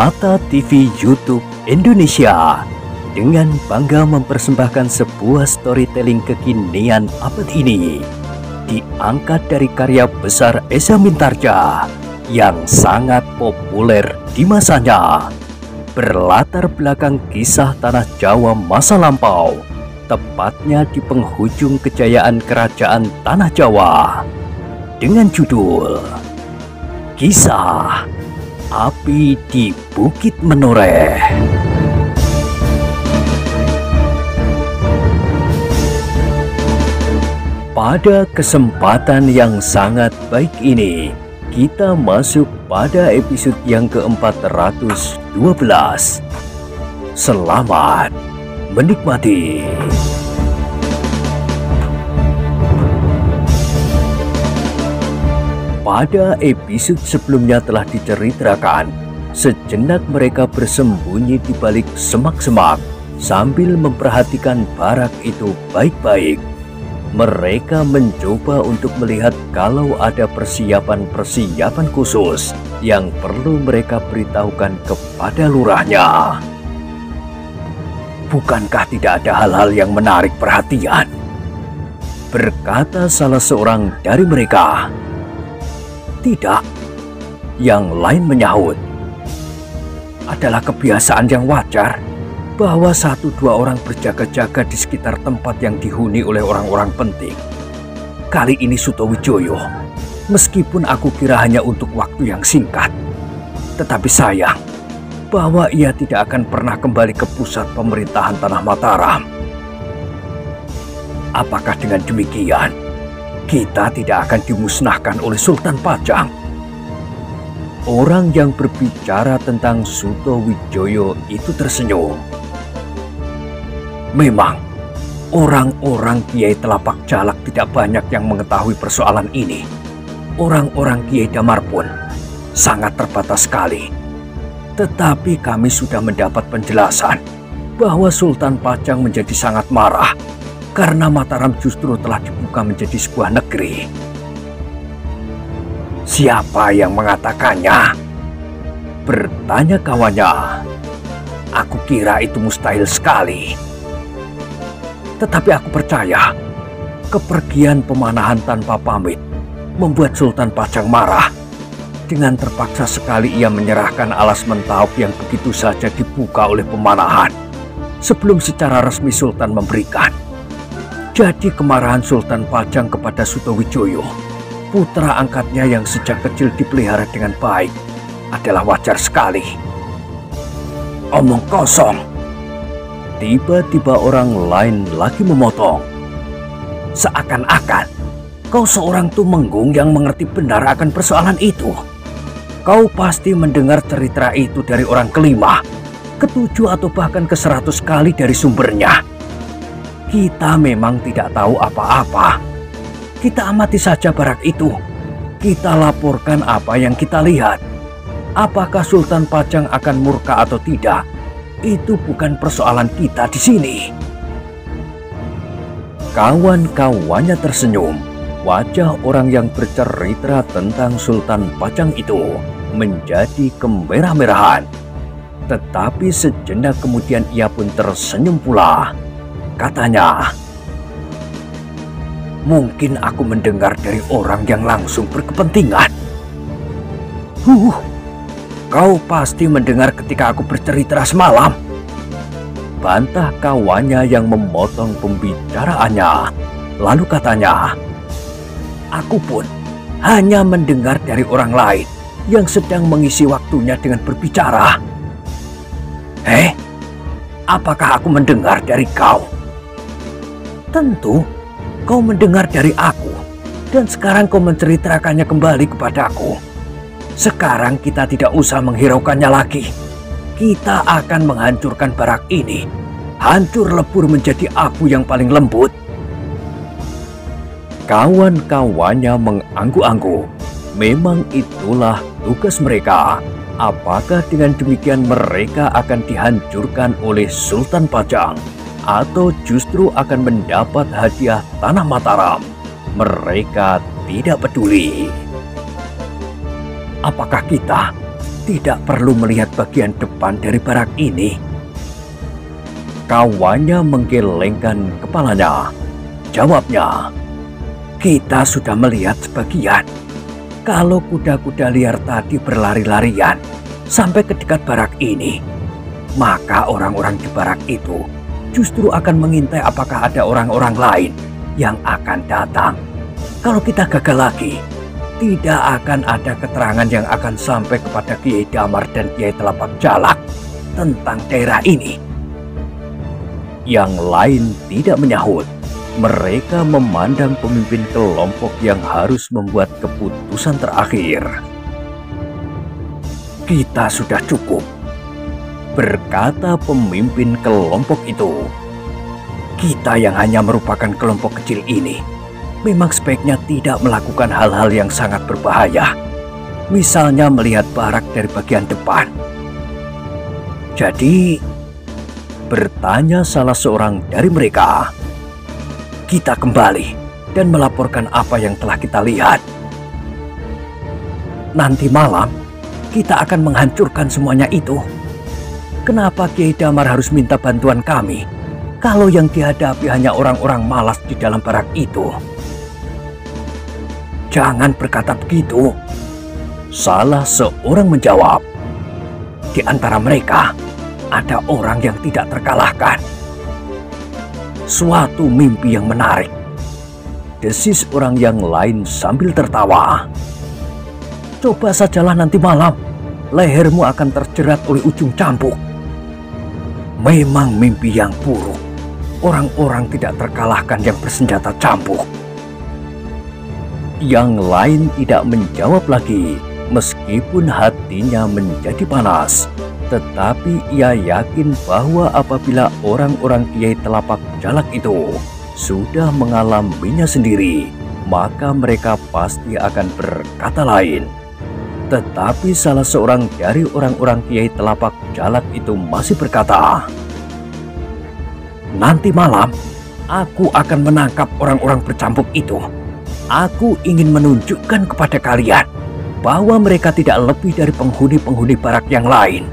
Mata TV YouTube Indonesia dengan bangga mempersembahkan sebuah storytelling kekinian abad ini, diangkat dari karya besar Esa Mintarja yang sangat populer di masanya, berlatar belakang kisah tanah Jawa masa lampau, tepatnya di penghujung kejayaan kerajaan tanah Jawa, dengan judul Kisah Api di Bukit Menoreh. Pada kesempatan yang sangat baik ini, kita masuk pada episode yang ke-412. Selamat menikmati. Pada episode sebelumnya telah diceritakan, sejenak mereka bersembunyi di balik semak-semak sambil memperhatikan barak itu baik-baik. Mereka mencoba untuk melihat kalau ada persiapan-persiapan khusus yang perlu mereka beritahukan kepada lurahnya. Bukankah tidak ada hal-hal yang menarik perhatian? Berkata salah seorang dari mereka. Tidak, yang lain menyahut. Adalah kebiasaan yang wajar bahwa 1-2 orang berjaga-jaga di sekitar tempat yang dihuni oleh orang-orang penting. Kali ini Sutowijoyo, meskipun aku kira hanya untuk waktu yang singkat, tetapi sayang bahwa ia tidak akan pernah kembali ke pusat pemerintahan Tanah Mataram. Apakah dengan demikian kita tidak akan dimusnahkan oleh Sultan Pajang? Orang yang berbicara tentang Sutowijoyo itu tersenyum. Memang, orang-orang Kiai Telapak Jalak tidak banyak yang mengetahui persoalan ini. Orang-orang Kiai Damar pun sangat terbatas sekali. Tetapi kami sudah mendapat penjelasan bahwa Sultan Pajang menjadi sangat marah karena Mataram justru telah dibuka menjadi sebuah negeri. Siapa yang mengatakannya? Bertanya kawannya. Aku kira itu mustahil sekali. Tetapi aku percaya kepergian pemanahan tanpa pamit membuat Sultan Pajang marah. Dengan terpaksa sekali ia menyerahkan alas Mentahok yang begitu saja dibuka oleh pemanahan sebelum secara resmi Sultan memberikan. Jadi kemarahan Sultan Pajang kepada Sutowijoyo, putra angkatnya yang sejak kecil dipelihara dengan baik, adalah wajar sekali. Omong kosong. Tiba-tiba orang lain lagi memotong. Seakan-akan kau seorang tumenggung yang mengerti benar akan persoalan itu. Kau pasti mendengar cerita itu dari orang kelima, ke-7 atau bahkan ke-100 kali dari sumbernya. Kita memang tidak tahu apa-apa. Kita amati saja barak itu. Kita laporkan apa yang kita lihat. Apakah Sultan Pajang akan murka atau tidak? Itu bukan persoalan kita di sini. Kawan-kawannya tersenyum. Wajah orang yang bercerita tentang Sultan Pajang itu menjadi kemerah-merahan. Tetapi sejenak kemudian ia pun tersenyum pula. Katanya, mungkin aku mendengar dari orang yang langsung berkepentingan. Kau pasti mendengar ketika aku bercerita semalam. Bantah kawannya yang memotong pembicaraannya. Lalu katanya, aku pun hanya mendengar dari orang lain yang sedang mengisi waktunya dengan berbicara. Apakah aku mendengar dari kau? Tentu, kau mendengar dari aku, dan sekarang kau menceritakannya kembali kepadaku. Sekarang kita tidak usah menghiraukannya lagi. Kita akan menghancurkan barak ini, hancur lebur menjadi abu yang paling lembut. Kawan-kawannya mengangguk-angguk. Memang itulah tugas mereka. Apakah dengan demikian mereka akan dihancurkan oleh Sultan Pajang? Atau justru akan mendapat hadiah Tanah Mataram? Mereka tidak peduli. Apakah kita tidak perlu melihat bagian depan dari barak ini. Kawannya menggelengkan kepalanya. Jawabnya, kita sudah melihat sebagian. Kalau kuda-kuda liar tadi berlari-larian sampai ke dekat barak ini, maka orang-orang di barak itu justru akan mengintai apakah ada orang-orang lain yang akan datang. Kalau kita gagal lagi, tidak akan ada keterangan yang akan sampai kepada Kiai Damar dan Kiai Telapak Jalak tentang daerah ini. Yang lain tidak menyahut. Mereka memandang pemimpin kelompok yang harus membuat keputusan terakhir. Kita sudah cukup, berkata pemimpin kelompok itu. Kita yang hanya merupakan kelompok kecil ini memang sebaiknya tidak melakukan hal-hal yang sangat berbahaya, misalnya melihat barak dari bagian depan. Jadi, bertanya salah seorang dari mereka, kita kembali dan melaporkan apa yang telah kita lihat. Nanti malam, kita akan menghancurkan semuanya itu. Kenapa Kiai Damar harus minta bantuan kami, kalau yang dihadapi hanya orang-orang malas di dalam barak itu? Jangan berkata begitu, salah seorang menjawab. Di antara mereka ada orang yang tidak terkalahkan. Suatu mimpi yang menarik, desis orang yang lain sambil tertawa. Coba sajalah nanti malam, lehermu akan terjerat oleh ujung cambuk. Memang mimpi yang buruk, orang-orang tidak terkalahkan yang bersenjata cambuk. Yang lain tidak menjawab lagi, meskipun hatinya menjadi panas. Tetapi ia yakin bahwa apabila orang-orang Kiai Telapak Jalak itu sudah mengalaminya sendiri, maka mereka pasti akan berkata lain. Tetapi salah seorang dari orang-orang Kiai Telapak Jalak itu masih berkata, nanti malam aku akan menangkap orang-orang bercambuk itu. Aku ingin menunjukkan kepada kalian bahwa mereka tidak lebih dari penghuni-penghuni barak yang lain.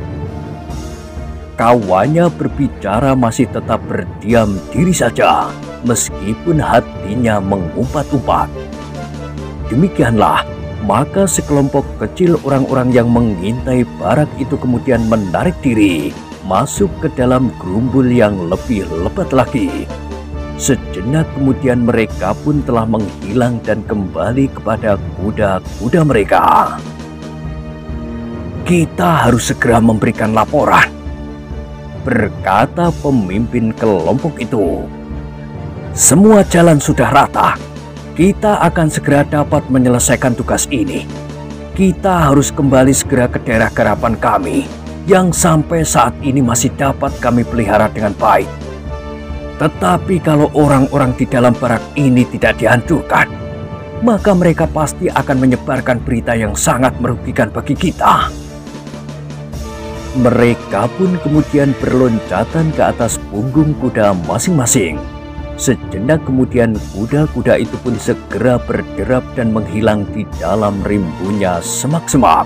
Kawannya berbicara masih tetap berdiam diri saja, meskipun hatinya mengumpat-umpat. Demikianlah, maka sekelompok kecil orang-orang yang mengintai barak itu kemudian menarik diri, masuk ke dalam gerumbul yang lebih lebat lagi. Sejenak kemudian mereka pun telah menghilang dan kembali kepada kuda-kuda mereka. Kita harus segera memberikan laporan, berkata pemimpin kelompok itu. Semua jalan sudah rata. Kita akan segera dapat menyelesaikan tugas ini. Kita harus kembali segera ke daerah garapan kami yang sampai saat ini masih dapat kami pelihara dengan baik. Tetapi kalau orang-orang di dalam barak ini tidak dihancurkan, maka mereka pasti akan menyebarkan berita yang sangat merugikan bagi kita. Mereka pun kemudian berloncatan ke atas punggung kuda masing-masing. Sejenak kemudian kuda-kuda itu pun segera berderap dan menghilang di dalam rimbunnya semak-semak.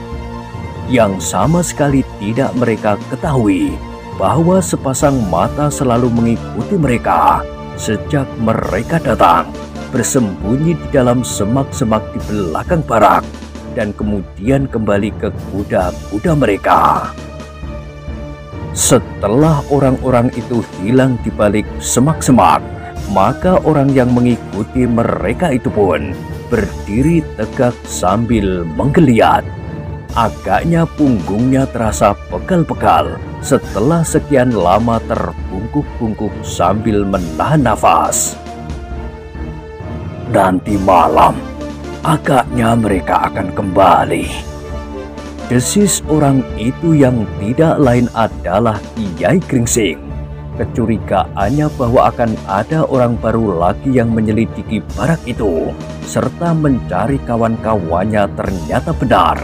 Yang sama sekali tidak mereka ketahui bahwa sepasang mata selalu mengikuti mereka sejak mereka datang, bersembunyi di dalam semak-semak di belakang barak, dan kemudian kembali ke kuda-kuda mereka. Setelah orang-orang itu hilang di balik semak-semak, maka orang yang mengikuti mereka itu pun berdiri tegak sambil menggeliat. Agaknya punggungnya terasa pegal-pegal setelah sekian lama terbungkuk-bungkuk sambil menahan nafas. Nanti malam, agaknya mereka akan kembali, desis orang itu yang tidak lain adalah Kiai Gringsing. Kecurigaannya bahwa akan ada orang baru lagi yang menyelidiki barak itu serta mencari kawan-kawannya ternyata benar.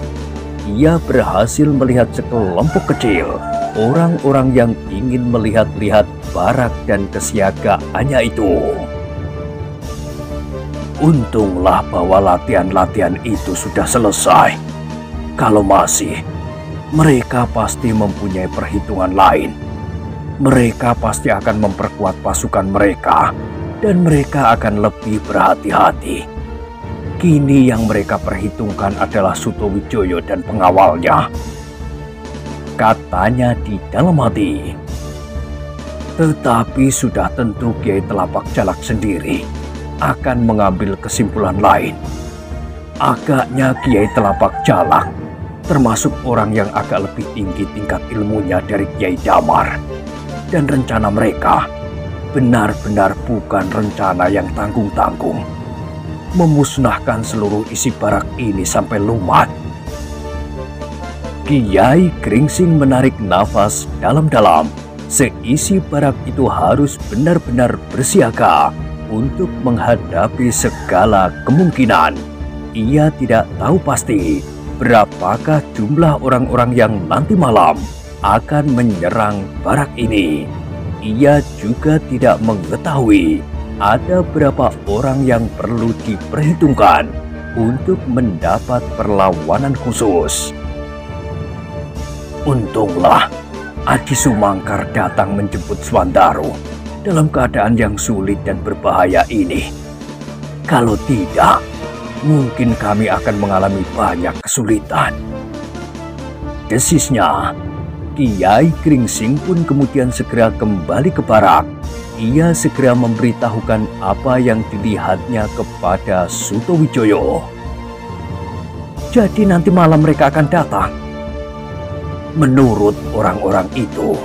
Ia berhasil melihat sekelompok kecil orang-orang yang ingin melihat-lihat barak dan kesiagaannya itu. Untunglah bahwa latihan-latihan itu sudah selesai. Kalau masih, Mereka pasti mempunyai perhitungan lain. Mereka pasti akan memperkuat pasukan mereka, dan mereka akan lebih berhati-hati. Kini yang mereka perhitungkan adalah Sutowijoyo dan pengawalnya, katanya di dalam hati. Tetapi sudah tentu Kiai Telapak Jalak sendiri akan mengambil kesimpulan lain. Agaknya Kiai Telapak Jalak termasuk orang yang agak lebih tinggi tingkat ilmunya dari Kiai Damar. Dan rencana mereka benar-benar bukan rencana yang tanggung-tanggung. Memusnahkan seluruh isi barak ini sampai lumat. Kiai Gringsing menarik nafas dalam-dalam. Seisi barak itu harus benar-benar bersiaga untuk menghadapi segala kemungkinan. Ia tidak tahu pasti berapakah jumlah orang-orang yang nanti malam akan menyerang barak ini. Ia juga tidak mengetahui ada berapa orang yang perlu diperhitungkan untuk mendapat perlawanan khusus. Untunglah Adi Sumangkar datang menjemput Swandaro dalam keadaan yang sulit dan berbahaya ini. Kalau tidak, mungkin kami akan mengalami banyak kesulitan. Desisnya, Kiai Gringsing pun kemudian segera kembali ke barak. Ia segera memberitahukan apa yang dilihatnya kepada Sutowijoyo. Jadi nanti malam mereka akan datang. Menurut orang-orang itu.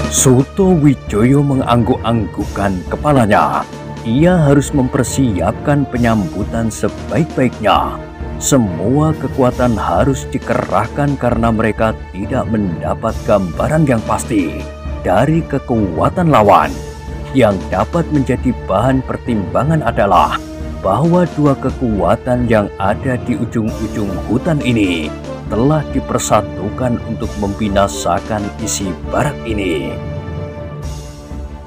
Sutowijoyo mengangguk-anggukkan kepalanya. Ia harus mempersiapkan penyambutan sebaik-baiknya. Semua kekuatan harus dikerahkan karena mereka tidak mendapat gambaran yang pasti dari kekuatan lawan. Yang dapat menjadi bahan pertimbangan adalah bahwa dua kekuatan yang ada di ujung-ujung hutan ini telah dipersatukan untuk membinasakan isi barak ini.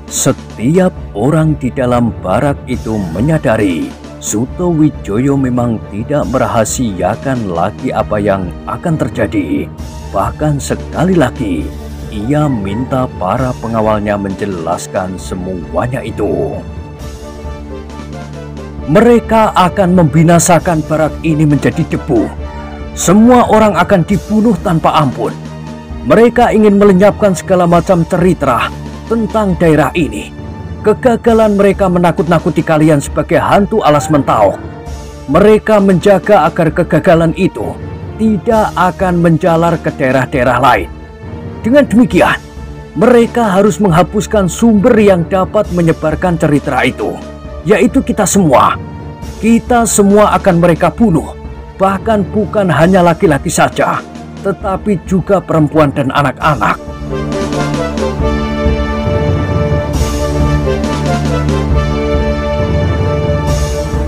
Setiap orang di dalam barak itu menyadari Sutowijoyo memang tidak merahasiakan lagi apa yang akan terjadi. Bahkan sekali lagi, ia minta para pengawalnya menjelaskan semuanya itu. Mereka akan membinasakan barak ini menjadi debu. Semua orang akan dibunuh tanpa ampun. Mereka ingin melenyapkan segala macam cerita tentang daerah ini. Kegagalan mereka menakut-nakuti kalian sebagai hantu alas mentau. Mereka menjaga agar kegagalan itu tidak akan menjalar ke daerah-daerah lain. Dengan demikian, mereka harus menghapuskan sumber yang dapat menyebarkan cerita itu, yaitu kita semua. Kita semua akan mereka bunuh. Bahkan bukan hanya laki-laki saja, tetapi juga perempuan dan anak-anak.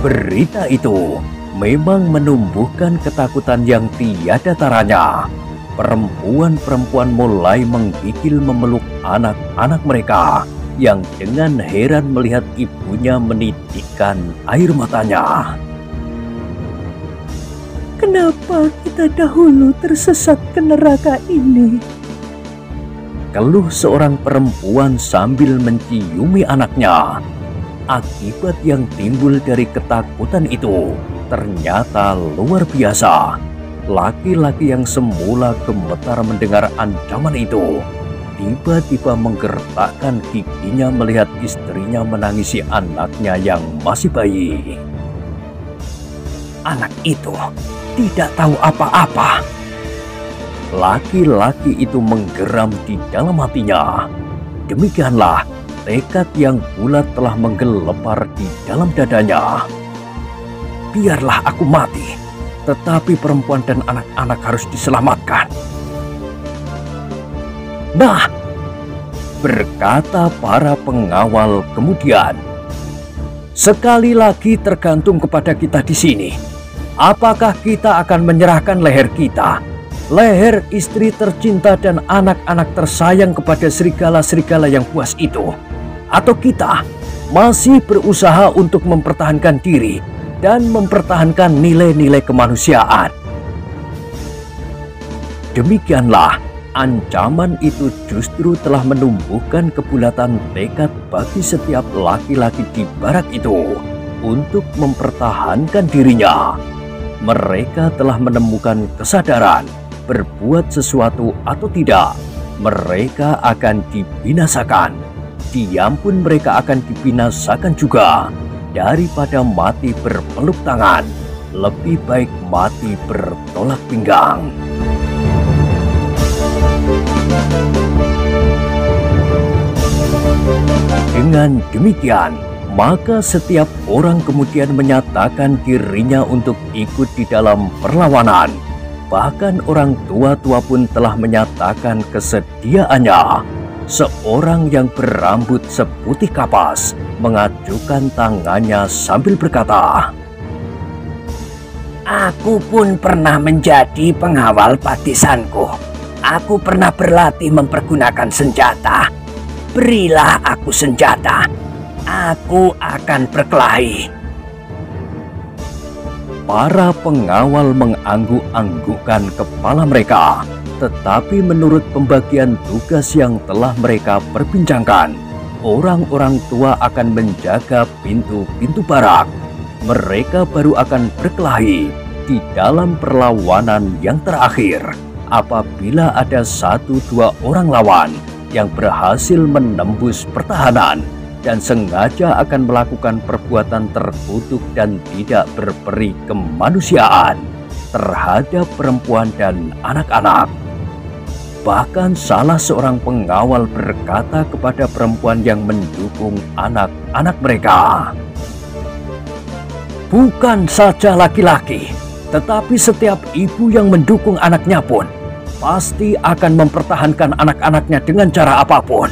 Berita itu memang menumbuhkan ketakutan yang tiada taranya. Perempuan-perempuan mulai menggigil memeluk anak-anak mereka yang dengan heran melihat ibunya menitikkan air matanya. Kenapa kita dahulu tersesat ke neraka ini? Keluh seorang perempuan sambil menciumi anaknya. Akibat yang timbul dari ketakutan itu ternyata luar biasa. Laki-laki yang semula gemetar mendengar ancaman itu tiba-tiba menggertakkan giginya melihat istrinya menangisi anaknya yang masih bayi. Anak itu tidak tahu apa-apa. Laki-laki itu menggeram di dalam hatinya. Demikianlah tekad yang bulat telah menggelepar di dalam dadanya. Biarlah aku mati, tetapi perempuan dan anak-anak harus diselamatkan. Nah, berkata para pengawal kemudian, sekali lagi tergantung kepada kita di sini. Apakah kita akan menyerahkan leher kita, leher istri tercinta dan anak-anak tersayang kepada serigala-serigala yang buas itu? Atau kita masih berusaha untuk mempertahankan diri dan mempertahankan nilai-nilai kemanusiaan. Demikianlah, ancaman itu justru telah menumbuhkan kebulatan tekad bagi setiap laki-laki di barak itu untuk mempertahankan dirinya. Mereka telah menemukan kesadaran, berbuat sesuatu atau tidak, mereka akan dibinasakan. Diam pun mereka akan dibinasakan juga. Daripada mati berpeluk tangan, lebih baik mati bertolak pinggang. Dengan demikian, maka setiap orang kemudian menyatakan dirinya untuk ikut di dalam perlawanan. Bahkan orang tua-tua pun telah menyatakan kesediaannya. Seorang yang berambut seputih kapas mengajukan tangannya sambil berkata, "Aku pun pernah menjadi pengawal partisanku. Aku pernah berlatih mempergunakan senjata. Berilah aku senjata. Aku akan berkelahi." Para pengawal mengangguk-anggukkan kepala mereka, tetapi menurut pembagian tugas yang telah mereka perbincangkan, orang-orang tua akan menjaga pintu-pintu barak. Mereka baru akan berkelahi di dalam perlawanan yang terakhir apabila ada 1-2 orang lawan yang berhasil menembus pertahanan dan sengaja akan melakukan perbuatan terkutuk dan tidak berperi kemanusiaan terhadap perempuan dan anak-anak. Bahkan salah seorang pengawal berkata kepada perempuan yang mendukung anak-anak mereka, "Bukan saja laki-laki, tetapi setiap ibu yang mendukung anaknya pun pasti akan mempertahankan anak-anaknya dengan cara apapun."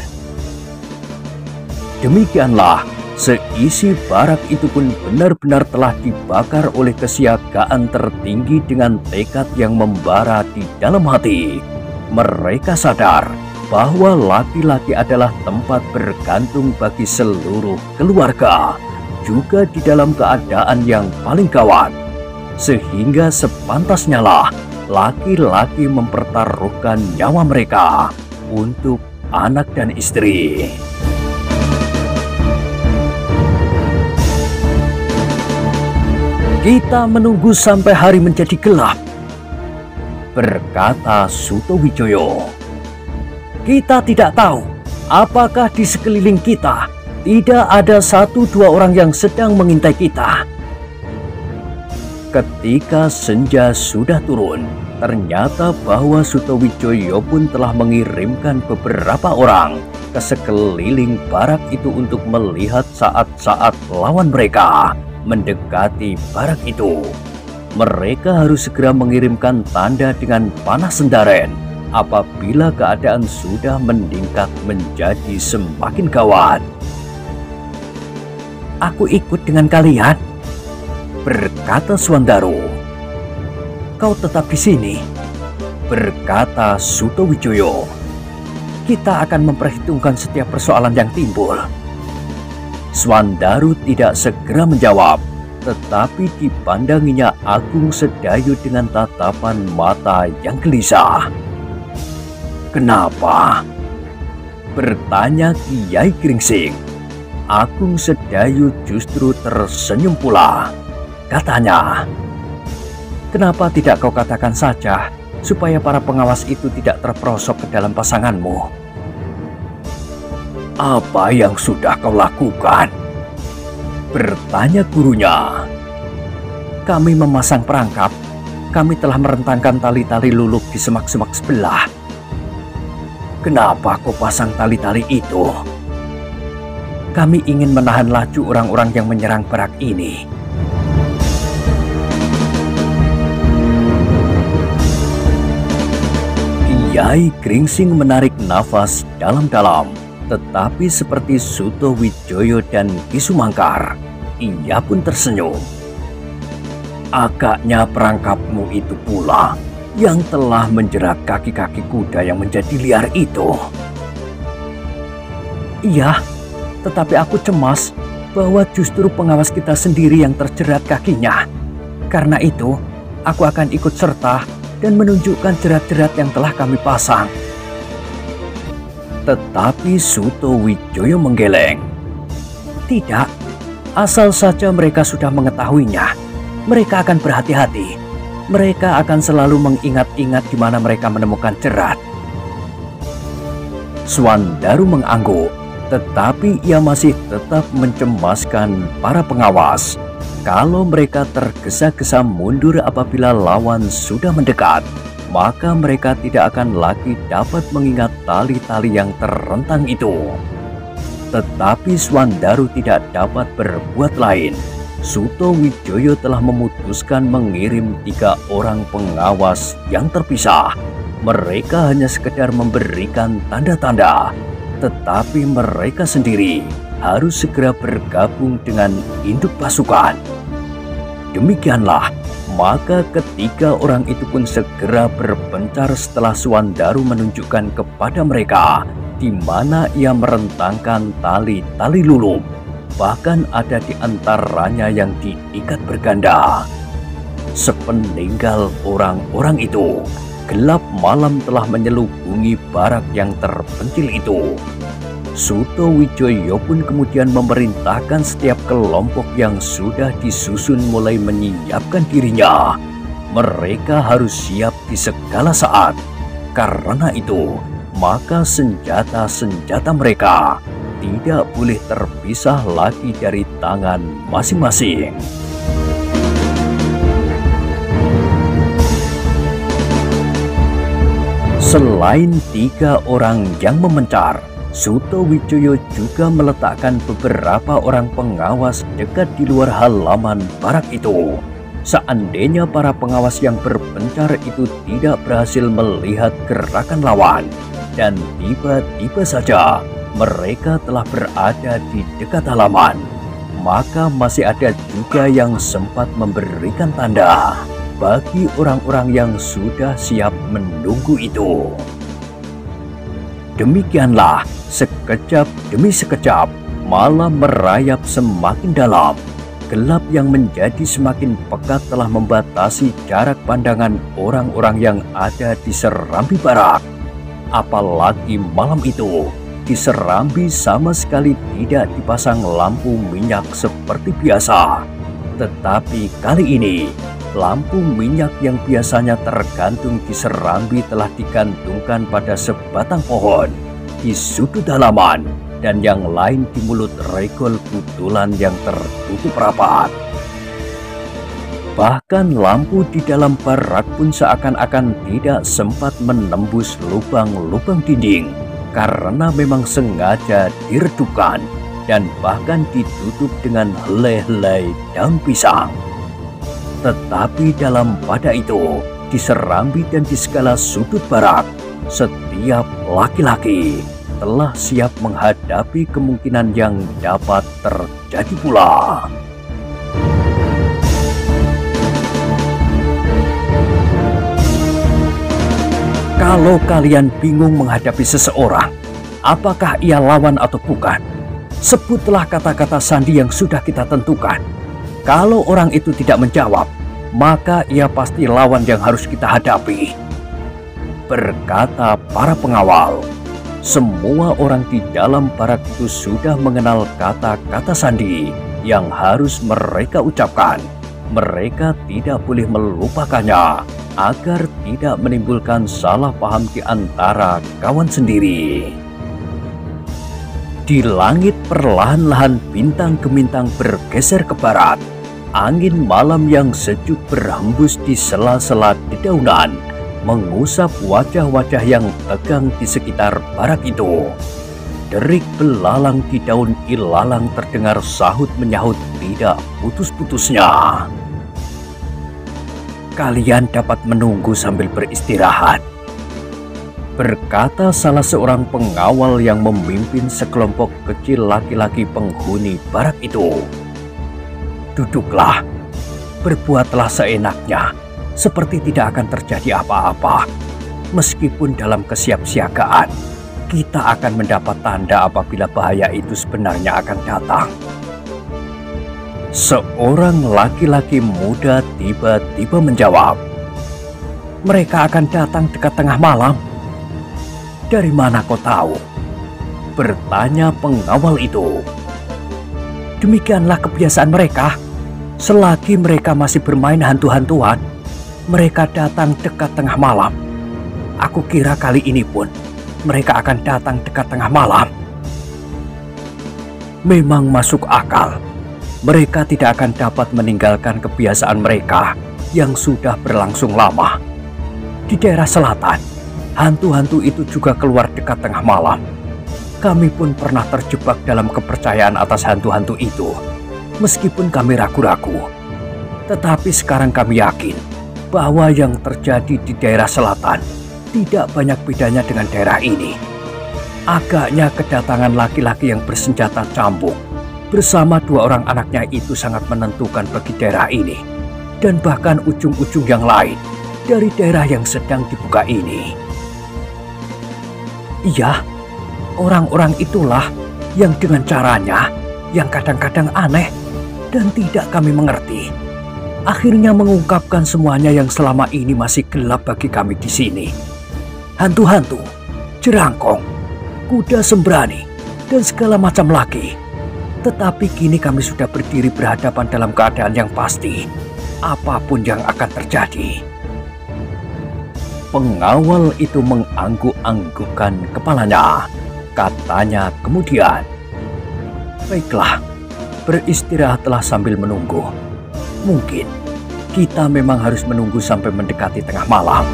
Demikianlah, seisi barak itu pun benar-benar telah dibakar oleh kesiagaan tertinggi dengan tekad yang membara di dalam hati. Mereka sadar bahwa laki-laki adalah tempat bergantung bagi seluruh keluarga, juga di dalam keadaan yang paling gawat. Sehingga sepantasnya lah laki-laki mempertaruhkan nyawa mereka untuk anak dan istri. "Kita menunggu sampai hari menjadi gelap," berkata Sutowijoyo. "Kita tidak tahu apakah di sekeliling kita tidak ada 1-2 orang yang sedang mengintai kita." Ketika senja sudah turun, ternyata bahwa Sutowijoyo pun telah mengirimkan beberapa orang ke sekeliling barak itu untuk melihat saat-saat lawan mereka mendekati barak itu. Mereka harus segera mengirimkan tanda dengan panah sendaren apabila keadaan sudah meningkat menjadi semakin gawat. "Aku ikut dengan kalian," berkata Swandaro. "Kau tetap di sini," berkata Sutowijoyo. "Kita akan memperhitungkan setiap persoalan yang timbul." Swandaro tidak segera menjawab, tetapi dipandanginya Agung Sedayu dengan tatapan mata yang gelisah. "Kenapa?" bertanya Kiai Gringsing. Agung Sedayu justru tersenyum pula. Katanya, "Kenapa tidak kau katakan saja supaya para pengawas itu tidak terperosok ke dalam pasanganmu?" "Apa yang sudah kau lakukan?" bertanya gurunya. "Kami memasang perangkap. Kami telah merentangkan tali-tali luluk di semak-semak sebelah." "Kenapa kau pasang tali-tali itu?" "Kami ingin menahan laju orang-orang yang menyerang barak ini." Kiai Gringsing menarik nafas dalam-dalam. Tetapi seperti Sutowijoyo dan Ki Sumangkar, ia pun tersenyum. "Agaknya perangkapmu itu pula yang telah menjerat kaki-kaki kuda yang menjadi liar itu." "Iya, Tetapi aku cemas bahwa justru pengawas kita sendiri yang terjerat kakinya. Karena itu, aku akan ikut serta dan menunjukkan jerat-jerat yang telah kami pasang. Tetapi Suto Wijoyo menggeleng. Tidak, asal saja mereka sudah mengetahuinya, mereka akan berhati-hati. Mereka akan selalu mengingat-ingat di mana mereka menemukan jerat. Swandaru mengangguk, tetapi ia masih tetap mencemaskan para pengawas. Kalau mereka tergesa-gesa mundur apabila lawan sudah mendekat, maka mereka tidak akan lagi dapat mengingat tali-tali yang terentang itu. Tetapi Swandaru tidak dapat berbuat lain. Suto Wijoyo telah memutuskan mengirim 3 orang pengawas yang terpisah. Mereka hanya sekedar memberikan tanda-tanda, tetapi mereka sendiri harus segera bergabung dengan induk pasukan. Demikianlah, maka ketiga orang itu pun segera berpencar setelah Swandaru menunjukkan kepada mereka di mana ia merentangkan tali-tali lulum. Bahkan ada di antaranya yang diikat berganda. Sepeninggal orang-orang itu, gelap malam telah menyelubungi barak yang terpencil itu. Suto Wijoyo pun kemudian memerintahkan setiap kelompok yang sudah disusun mulai menyiapkan dirinya. Mereka harus siap di segala saat. Karena itu, maka senjata-senjata mereka tidak boleh terpisah lagi dari tangan masing-masing. Selain 3 orang yang memencar, Suto Wijoyo juga meletakkan beberapa orang pengawas dekat di luar halaman barak itu. Seandainya para pengawas yang berpencar itu tidak berhasil melihat gerakan lawan, dan tiba-tiba saja mereka telah berada di dekat halaman, maka masih ada juga yang sempat memberikan tanda bagi orang-orang yang sudah siap menunggu itu. Demikianlah, sekejap demi sekejap, malam merayap semakin dalam. Gelap yang menjadi semakin pekat telah membatasi jarak pandangan orang-orang yang ada di Serambi Barak. Apalagi malam itu, di Serambi sama sekali tidak dipasang lampu minyak seperti biasa. Tetapi kali ini, lampu minyak yang biasanya tergantung di Serambi telah digantungkan pada sebatang pohon di sudut halaman, dan yang lain di mulut regol butulan yang tertutup rapat. Bahkan lampu di dalam barak pun seakan-akan tidak sempat menembus lubang-lubang dinding, karena memang sengaja diredupkan dan bahkan ditutup dengan helai-helai daun pisang. Tetapi dalam pada itu, di Serambi dan di segala sudut barak, setiap laki-laki telah siap menghadapi kemungkinan yang dapat terjadi pula. Kalau kalian bingung menghadapi seseorang, apakah ia lawan atau bukan, sebutlah kata-kata sandi yang sudah kita tentukan. Kalau orang itu tidak menjawab, maka ia pasti lawan yang harus kita hadapi, berkata para pengawal. Semua orang di dalam barak itu sudah mengenal kata-kata sandi yang harus mereka ucapkan. Mereka tidak boleh melupakannya agar tidak menimbulkan salah paham di antara kawan sendiri. Di langit perlahan-lahan bintang gemintang bergeser ke barat. Angin malam yang sejuk berhembus di sela-sela dedaunan, mengusap wajah-wajah yang tegang di sekitar barak itu. Derik belalang di daun ilalang terdengar sahut menyahut tidak putus-putusnya. Kalian dapat menunggu sambil beristirahat, berkata salah seorang pengawal yang memimpin sekelompok kecil laki-laki penghuni barak itu. Duduklah, berbuatlah seenaknya, seperti tidak akan terjadi apa-apa, meskipun dalam kesiapsiagaan. kita akan mendapat tanda apabila bahaya itu sebenarnya akan datang. Seorang laki-laki muda tiba-tiba menjawab, "Mereka akan datang dekat tengah malam." "Dari mana kau tahu?" bertanya pengawal itu. "Demikianlah kebiasaan mereka. Selagi mereka masih bermain hantu-hantuan, mereka datang dekat tengah malam. Aku kira kali ini pun mereka akan datang dekat tengah malam." Memang masuk akal. Mereka tidak akan dapat meninggalkan kebiasaan mereka yang sudah berlangsung lama. Di daerah selatan, hantu-hantu itu juga keluar dekat tengah malam. Kami pun pernah terjebak dalam kepercayaan atas hantu-hantu itu, meskipun kami ragu-ragu. Tetapi sekarang kami yakin bahwa yang terjadi di daerah selatan tidak banyak bedanya dengan daerah ini. Agaknya kedatangan laki-laki yang bersenjata cambuk bersama 2 orang anaknya itu sangat menentukan bagi daerah ini, dan bahkan ujung-ujung yang lain dari daerah yang sedang dibuka ini. Iya, orang-orang itulah yang dengan caranya yang kadang-kadang aneh dan tidak kami mengerti, akhirnya mengungkapkan semuanya yang selama ini masih gelap bagi kami di sini. Hantu-hantu, jerangkong, kuda sembrani, dan segala macam lagi. Tetapi kini kami sudah berdiri berhadapan dalam keadaan yang pasti, apapun yang akan terjadi. Pengawal itu mengangguk-anggukkan kepalanya. Katanya kemudian, "Baiklah, beristirahatlah sambil menunggu. Mungkin kita memang harus menunggu sampai mendekati tengah malam."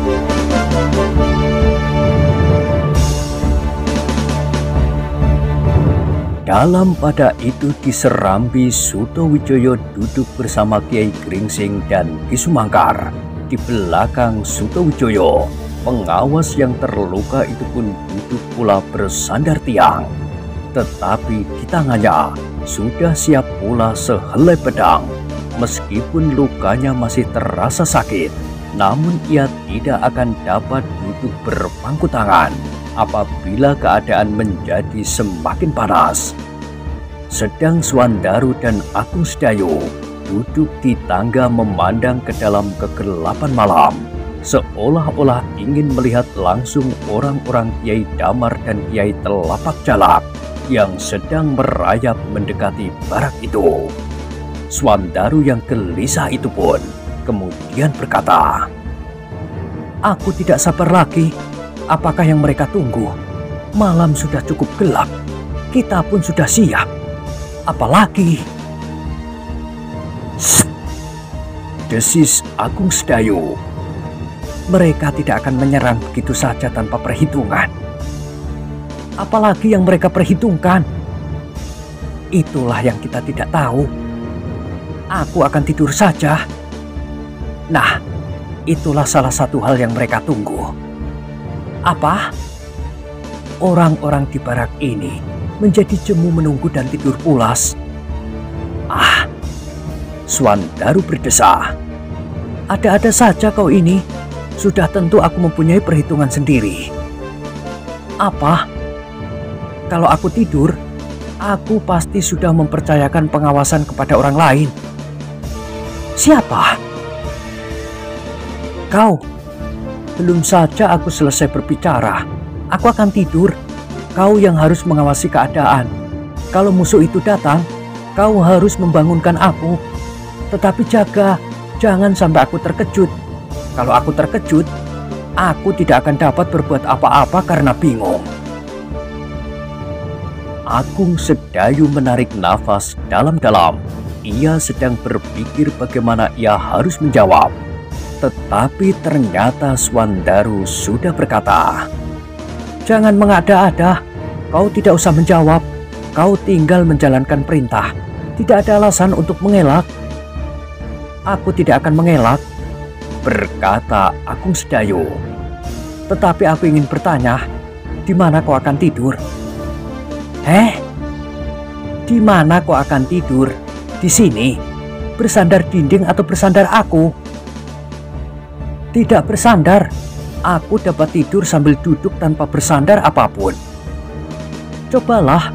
Dalam pada itu di Serambi, Sutowijoyo duduk bersama Kiai Gringsing dan Ki Sumangkar. Di belakang Sutowijoyo, pengawas yang terluka itu pun duduk pula bersandar tiang. Tetapi di tangannya sudah siap pula sehelai pedang. Meskipun lukanya masih terasa sakit, namun ia tidak akan dapat duduk berpangku tangan apabila keadaan menjadi semakin panas. Sedang Swandaru dan Agung Sedayu duduk di tangga memandang ke dalam kegelapan malam, seolah-olah ingin melihat langsung orang-orang Kiai Damar dan Kiai Telapak Jalak yang sedang merayap mendekati barak itu. Swandaru yang gelisah itu pun kemudian berkata, "Aku tidak sabar lagi. Apakah yang mereka tunggu? Malam sudah cukup gelap. Kita pun sudah siap. Apalagi?" desis Agung Sedayu. "Mereka tidak akan menyerang begitu saja tanpa perhitungan. Apalagi yang mereka perhitungkan? Itulah yang kita tidak tahu. Aku akan tidur saja. Nah, itulah salah satu hal yang mereka tunggu." "Apa?" "Orang-orang di barak ini menjadi jemu menunggu dan tidur pulas." "Ah," Swandaru berdesah, "ada-ada saja kau ini. Sudah tentu aku mempunyai perhitungan sendiri." "Apa?" "Kalau aku tidur, aku pasti sudah mempercayakan pengawasan kepada orang lain." "Siapa?" "Kau. Belum saja aku selesai berbicara, aku akan tidur. Kau yang harus mengawasi keadaan. Kalau musuh itu datang, kau harus membangunkan aku. Tetapi jaga, jangan sampai aku terkejut. Kalau aku terkejut, aku tidak akan dapat berbuat apa-apa karena bingung." Agung Sedayu menarik nafas dalam-dalam. Ia sedang berpikir bagaimana ia harus menjawab. Tetapi ternyata Swandaru sudah berkata, "Jangan mengada-ada. Kau tidak usah menjawab. Kau tinggal menjalankan perintah. Tidak ada alasan untuk mengelak." "Aku tidak akan mengelak," berkata Agung Sedayu. "Tetapi aku ingin bertanya, di mana kau akan tidur?" Di mana kau akan tidur? Di sini? Bersandar dinding atau bersandar aku?" "Tidak bersandar. Aku dapat tidur sambil duduk tanpa bersandar apapun. Cobalah,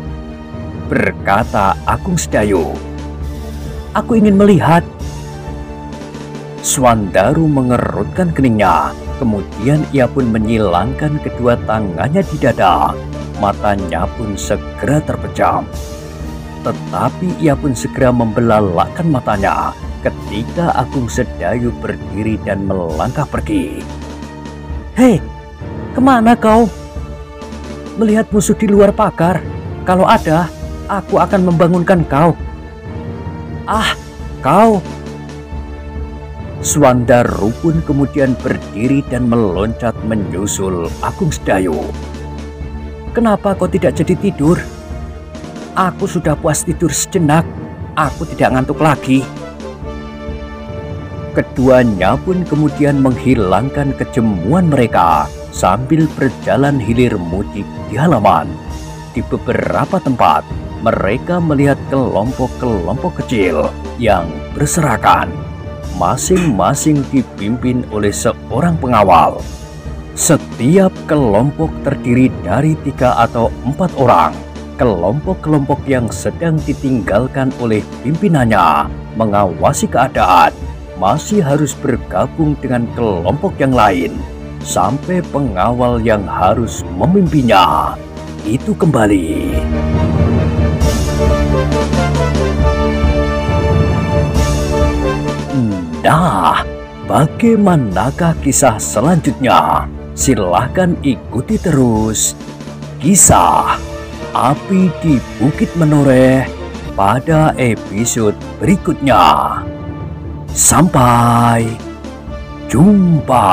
berkata Agung Sedayu. Aku ingin melihat. Swandaru mengerutkan keningnya. Kemudian ia pun menyilangkan kedua tangannya di dada. Matanya pun segera terpejam. Tetapi ia pun segera membelalakkan matanya ketika Agung Sedayu berdiri dan melangkah pergi. Hei, kemana kau? Melihat musuh di luar pagar. Kalau ada, aku akan membangunkan kau. Ah, kau. Swandaru pun kemudian berdiri dan meloncat menyusul Agung Sedayu. Kenapa kau tidak jadi tidur? Aku sudah puas tidur sejenak. Aku tidak ngantuk lagi. Keduanya pun kemudian menghilangkan kejemuan mereka sambil berjalan hilir mudik di halaman. Di beberapa tempat, mereka melihat kelompok-kelompok kecil yang berserakan, masing-masing dipimpin oleh seorang pengawal. Setiap kelompok terdiri dari 3 atau 4 orang. Kelompok-kelompok yang sedang ditinggalkan oleh pimpinannya mengawasi keadaan masih harus bergabung dengan kelompok yang lain sampai pengawal yang harus memimpinnya itu kembali. Nah, bagaimanakah kisah selanjutnya? Silahkan ikuti terus kisah Api di Bukit Menoreh pada episode berikutnya. Sampai jumpa.